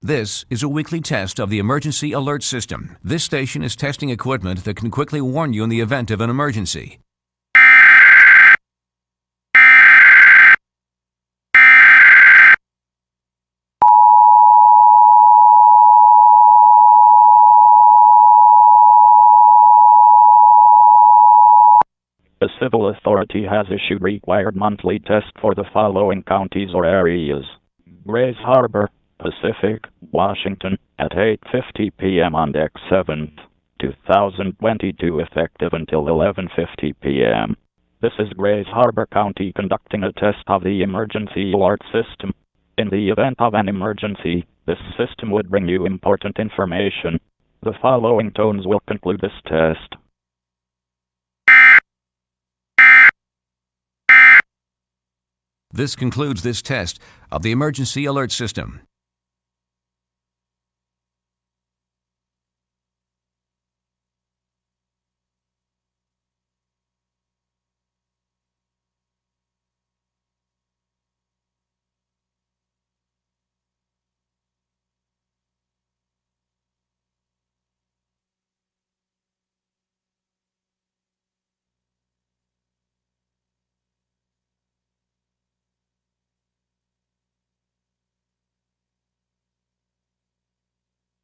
This is a weekly test of the Emergency Alert System. This station is testing equipment that can quickly warn you in the event of an emergency. A civil authority has issued required monthly tests for the following counties or areas: Grays Harbor, Pacific, Washington, at 8:50 p.m. on Deck 7th, 2022, effective until 11:50 p.m. This is Grays Harbor County conducting a test of the Emergency Alert System. In the event of an emergency, this system would bring you important information. The following tones will conclude this test. This concludes this test of the Emergency Alert System.